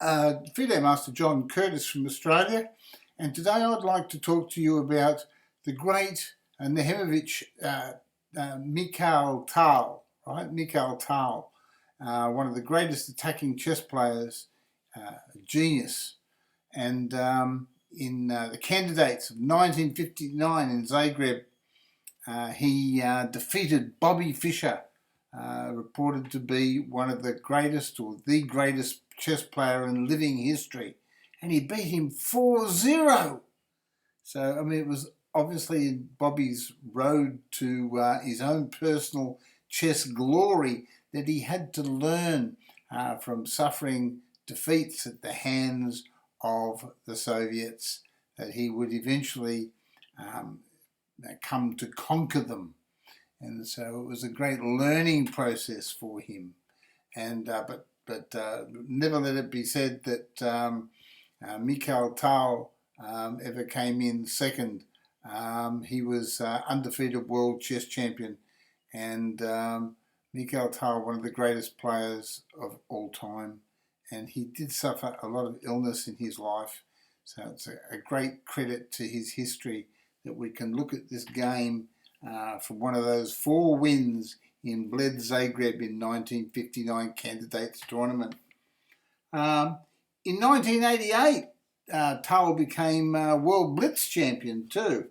FIDE Master John Curtis from Australia, and today I'd like to talk to you about the great Nehemievich Mikhail TAL, right? Mikhail TAL, one of the greatest attacking chess players, genius. And in the candidates of 1959 in Zagreb, he defeated Bobby FISCHER, reported to be one of the greatest or the greatest chess player in living history, and he beat him 4-0. So, I mean, it was obviously Bobby's road to his own personal chess glory that he had to learn from suffering defeats at the hands of the Soviets, that he would eventually come to conquer them. And so it was a great learning process for him. And but never let it be said that Mikhail TAL ever came in second. He was undefeated world chess champion, and Mikhail TAL, one of the greatest players of all time. And he did suffer a lot of illness in his life. So it's a great credit to his history that we can look at this game from one of those 4 wins in Bled Zagreb in 1959 Candidates Tournament. In 1988, TAL became World Blitz champion too,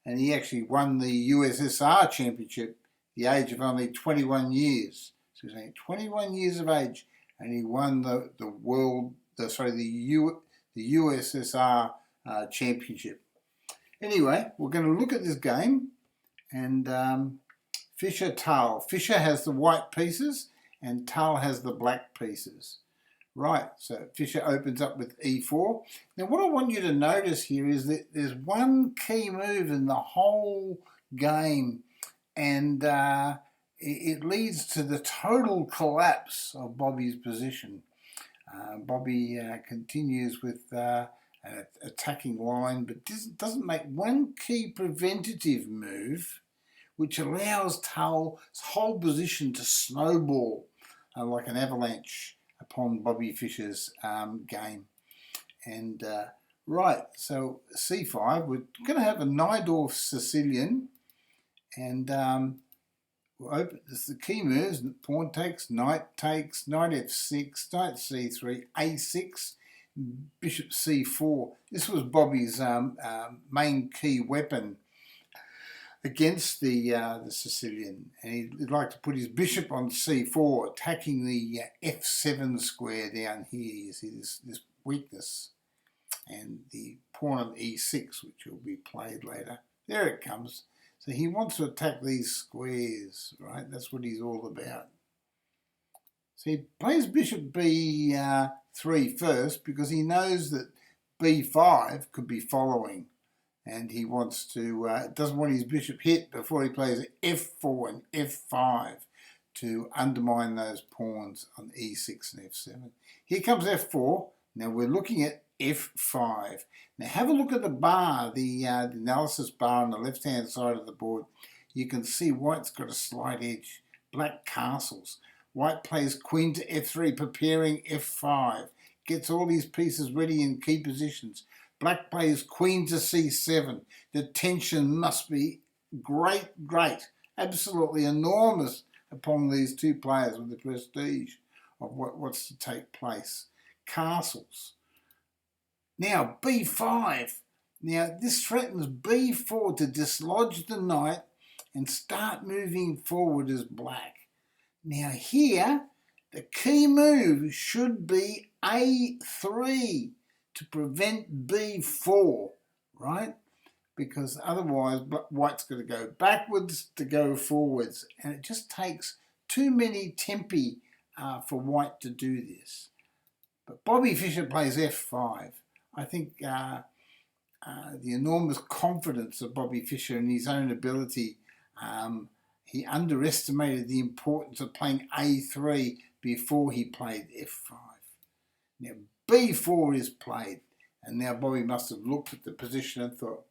and he actually won the USSR championship at the age of only 21 years. So he's only 21 years of age, and he won the USSR championship. Anyway, we're going to look at this game, and Fischer TAL. Fischer has the white pieces and TAL has the black pieces. Right, so Fischer opens up with e4. Now what I want you to notice here is that there's one key move in the whole game, and it leads to the total collapse of Bobby's position. Bobby continues with an attacking line, but doesn't make one key preventative move, which allows TAL's whole position to snowball like an avalanche upon Bobby Fischer's game. And right, so c5, we're going to have a Najdorf Sicilian, and we'll open this is the key moves: pawn takes, knight f6, knight c3, a6, bishop c4. This was Bobby's main key weapon against the Sicilian, and he'd like to put his bishop on c4, attacking the f7 square down here. You see this weakness, and the pawn on e6, which will be played later. There it comes. So he wants to attack these squares, right? That's what he's all about. So he plays bishop b3 first, because he knows that b5 could be following, and he wants to doesn't want his bishop hit before he plays f4 and f5 to undermine those pawns on e6 and f7. Here comes f4. Now we're looking at f5. Now have a look at the bar, the analysis bar on the left-hand side of the board. You can see white's got a slight edge. Black castles. White plays queen to f3, preparing f5. Gets all these pieces ready in key positions. Black plays queen to c7. The tension must be great, absolutely enormous upon these two players with the prestige of what's to take place. Castles. Now b5. Now this threatens b4 to dislodge the knight and start moving forward as black. Now here, the key move should be a3 to prevent b4, right? Because otherwise white's got to go backwards to go forwards, and it just takes too many tempi for white to do this. But Bobby Fischer plays f5. I think the enormous confidence of Bobby Fischer in his own ability, he underestimated the importance of playing a3 before he played f5. Now b4 is played, and now Bobby must have looked at the position and thought,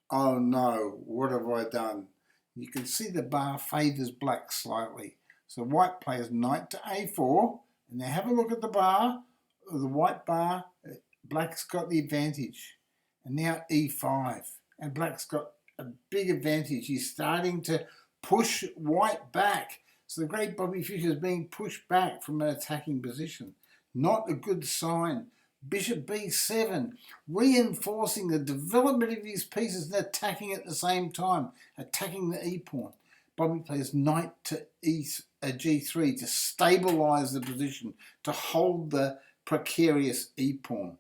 oh no, what have I done? You can see the bar favours black slightly. So white plays knight to a4, and now have a look at the bar. of the white bar, black's got the advantage. And now e5. And black's got a big advantage. He's starting to push white back. So the great Bobby Fischer is being pushed back from an attacking position. Not a good sign. Bishop b7, reinforcing the development of his pieces and attacking at the same time, attacking the e-pawn. Bobby plays knight to g3 to stabilise the position, to hold the precarious e-pawn.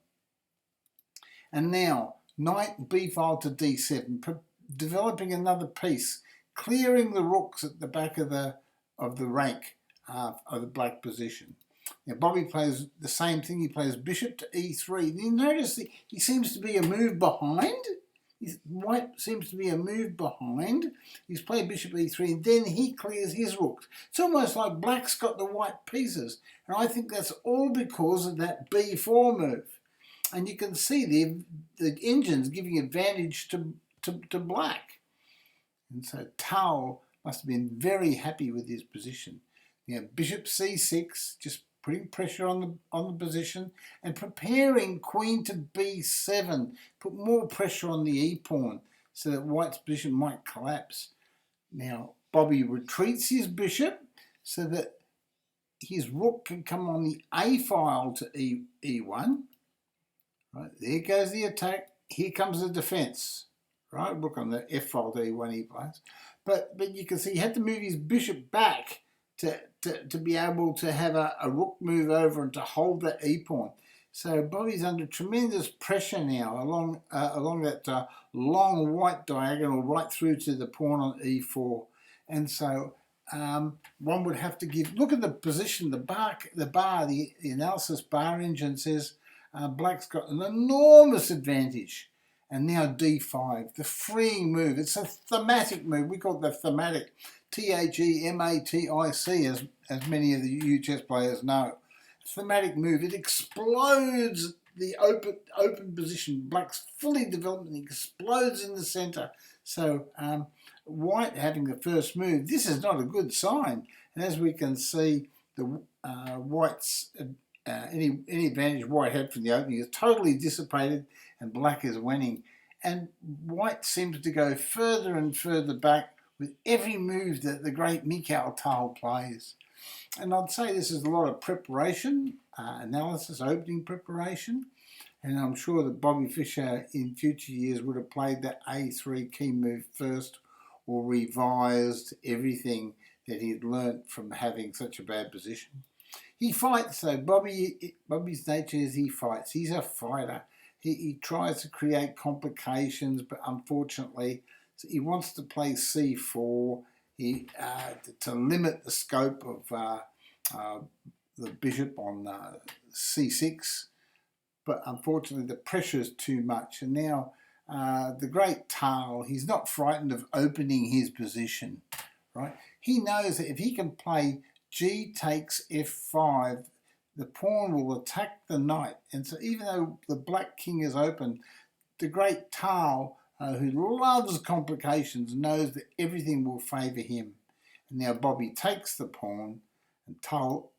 And now, knight b-file to d7, developing another piece, clearing the rooks at the back of the rank of the black position. Now Bobby plays the same thing. He plays bishop to e3. And you notice that he seems to be a move behind. White seems to be a move behind. He's played bishop e3 and then he clears his rooks. It's almost like black's got the white pieces. And I think that's all because of that b4 move. And you can see the engine's giving advantage to black. And so TAL must have been very happy with his position. You know, bishop c6, just putting pressure on the position and preparing queen to b7, put more pressure on the e-pawn so that white's position might collapse. Now Bobby retreats his bishop so that his rook can come on the a file to e1. Right, there goes the attack. Here comes the defense. Right, look on the f file to e1 he plays. But you can see he had to move his bishop back to be able to have a rook move over and to hold that e-pawn. So Bobby's under tremendous pressure now along that long white diagonal right through to the pawn on e4. And so one would have to look at the position, the analysis bar engine says black's got an enormous advantage. And now d5, the freeing move. It's a thematic move. We call it the thematic. Thematic, as many of the chess players know. Thematic move. It explodes the open position. Black's fully developed and explodes in the centre. So white having the first move. This is not a good sign. And as we can see, the white's any advantage white had from the opening is totally dissipated, and black is winning. And white seems to go further and further back with every move that the great Mikhail TAL plays. And I'd say this is a lot of preparation, analysis, opening preparation. And I'm sure that Bobby Fischer in future years would have played that a3 key move first, or revised everything that he'd learnt from having such a bad position. He fights though. Bobby's nature is he fights. He's a fighter. He tries to create complications, but unfortunately he wants to play c4 to limit the scope of the bishop on c6. But unfortunately the pressure is too much. And now the great TAL, he's not frightened of opening his position, right? He knows that if he can play g takes f5, the pawn will attack the knight. And so even though the black king is open, the great TAL, who loves complications, knows that everything will favour him. And now Bobby takes the pawn, and TAL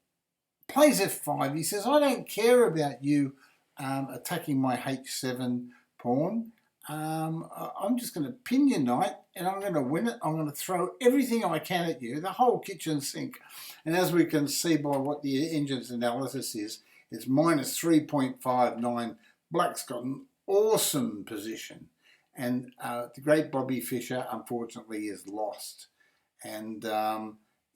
plays f5. He says, I don't care about you attacking my h7 pawn. I'm just going to pin your knight and I'm going to win it. I'm going to throw everything I can at you, the whole kitchen sink. And as we can see by what the engine's analysis is, it's minus 3.59. Black's got an awesome position. And the great Bobby Fischer, unfortunately, is lost. And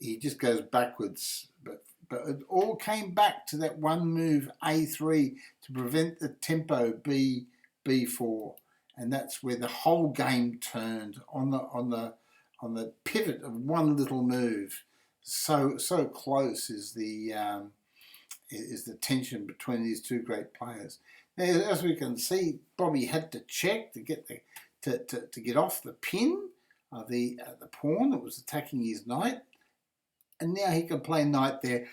he just goes backwards. But it all came back to that one move, a3, to prevent the tempo b4. And that's where the whole game turned on the pivot of one little move. So close is the tension between these two great players. Now, as we can see, Bobby had to check to get to get off the pin of the pawn that was attacking his knight, and now he can play knight there,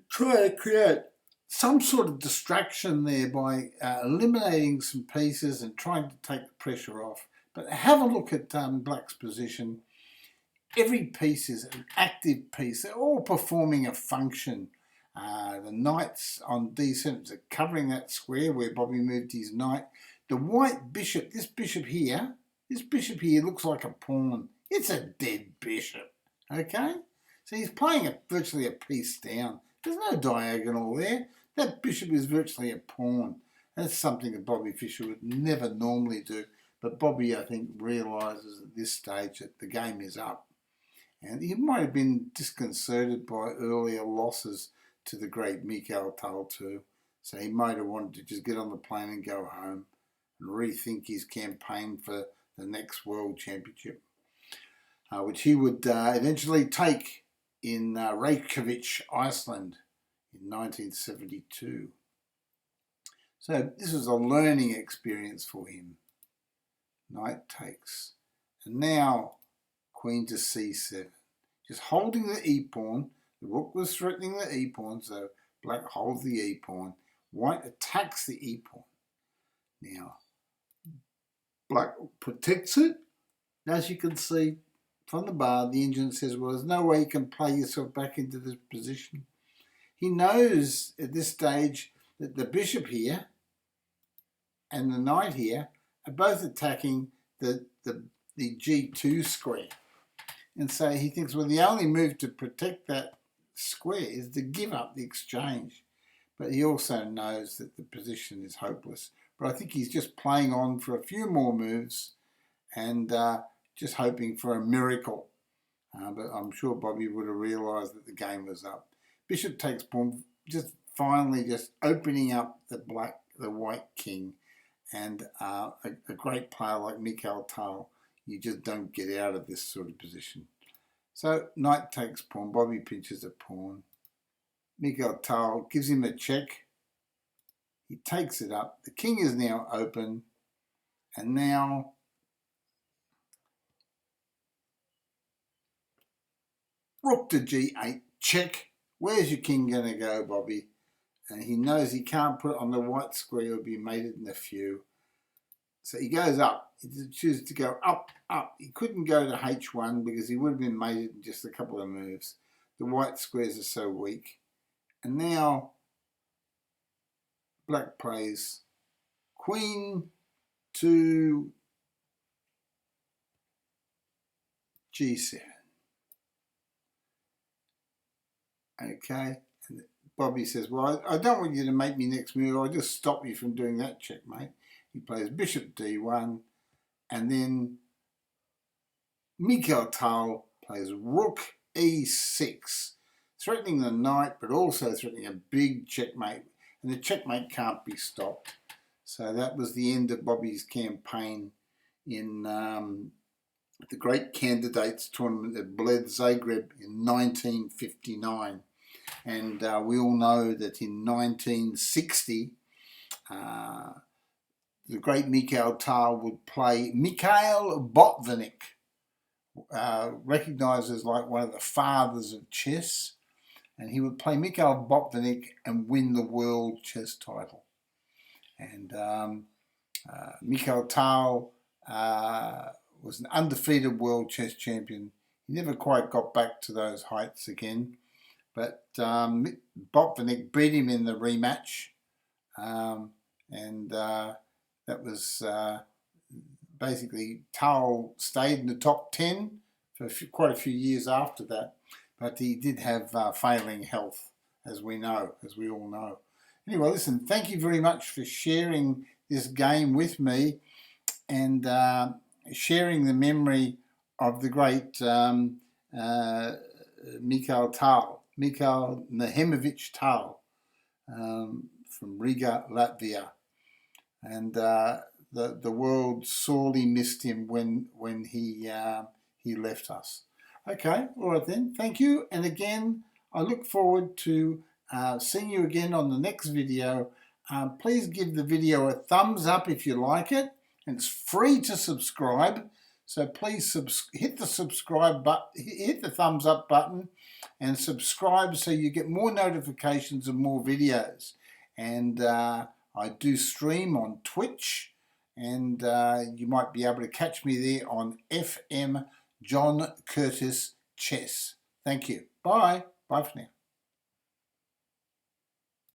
try to create some sort of distraction there by eliminating some pieces and trying to take the pressure off. But have a look at Black's position. Every piece is an active piece. They're all performing a function. The knights on d7 are covering that square where Bobby moved his knight. The white bishop, this bishop here looks like a pawn. It's a dead bishop, okay? So he's playing virtually a piece down. There's no diagonal there. That bishop is virtually a pawn. That's something that Bobby Fischer would never normally do. But Bobby, I think, realises at this stage that the game is up. And he might have been disconcerted by earlier losses to the great Mikhail TAL too. So he might have wanted to just get on the plane and go home and rethink his campaign for the next World Championship, which he would eventually take in Reykjavik, Iceland in 1972. So this was a learning experience for him. Knight takes. And now queen to c7. Just holding the e-pawn. The rook was threatening the e-pawn, so black holds the e-pawn. White attacks the e-pawn. Now, black protects it. As you can see from the bar, the engine says, well, there's no way you can play yourself back into this position. He knows at this stage that the bishop here and the knight here are both attacking the G2 square. And so he thinks, well, the only move to protect that square is to give up the exchange. But he also knows that the position is hopeless. But I think he's just playing on for a few more moves and just hoping for a miracle. But I'm sure Bobby would have realised that the game was up. Bishop takes pawn, just finally just opening up the white king. And a great player like Mikhail TAL, you just don't get out of this sort of position. So knight takes pawn, Bobby pinches a pawn. Mikhail TAL gives him a check. He takes it up. The king is now open. And now rook to g8, check. Where's your king going to go, Bobby? And he knows he can't put it on the white square. He'll be mated in a few. So he goes up. He chooses to go up, up. He couldn't go to h1 because he would have been mated in just a couple of moves. The white squares are so weak. And now black plays queen to g7. Okay. And Bobby says, well, I don't want you to make me next move. I'll just stop you from doing that, checkmate. He plays bishop d1, and then Mikhail TAL plays rook e6, threatening the knight, but also threatening a big checkmate, and the checkmate can't be stopped. So that was the end of Bobby's campaign in the Great Candidates Tournament at Bled Zagreb in 1959. And we all know that in 1960, the great Mikhail TAL would play Mikhail Botvinnik, recognised as like one of the fathers of chess, and he would play Mikhail Botvinnik and win the world chess title. And Mikhail TAL was an undefeated world chess champion. He never quite got back to those heights again, but Botvinnik beat him in the rematch, and that was basically TAL stayed in the top 10 for quite a few years after that, but he did have failing health, as we all know. Anyway, listen, thank you very much for sharing this game with me and sharing the memory of the great Mikhail TAL, Mikhail Nehemievich TAL, from Riga, Latvia. And the world sorely missed him when he left us. Okay, all right then. Thank you. And again, I look forward to seeing you again on the next video. Please give the video a thumbs up if you like it. And it's free to subscribe. So please hit the subscribe button, hit the thumbs up button, and subscribe so you get more notifications and more videos. And I do stream on Twitch, and you might be able to catch me there on FM John Curtis Chess. Thank you. Bye. Bye for now.